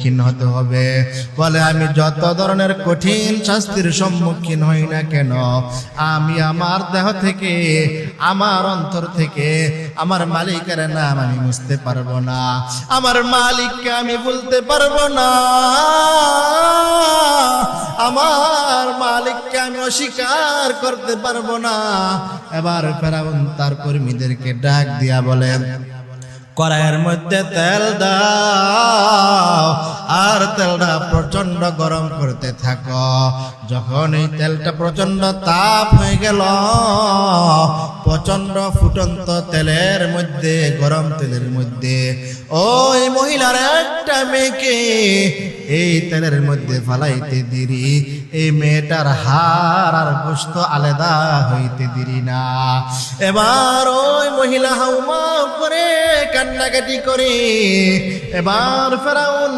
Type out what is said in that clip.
সম্মুখীন হতে হবে। বলে আমি যত ধরনের কঠিন শাস্তির সম্মুখীন হই না কেন, আমি আমার দেহ থেকে, আমার অন্তর থেকে আমার মালিকের নাম আমি মুছতে পারবো না, আমার মালিককে আমি ভুলতে পারবো না, আমার মালিককে আমি অস্বীকার করতে পারবো না। এবার ফেরাউন তার কর্মীদেরকে ডাক দিয়া বলেন, কড়াইয়ের মধ্যে তেল দাও আর তেলটা প্রচন্ড গরম করতে থাকো। যখন এই তেলটা প্রচন্ড তাপ হয়ে গেল, প্রচন্ড ফুটন্ত তেলের মধ্যে, গরম তেলের মধ্যে ওই মহিলার একটা মেয়েকে এই তেলের মধ্যে ফালাইতে দিরি, এই মেয়েটার হাড় আর গোশত আলাদা হইতে দিরি না। এবার ওই মহিলা হাউমাউ করে কান্নাকাটি করে এবার ফেরাউন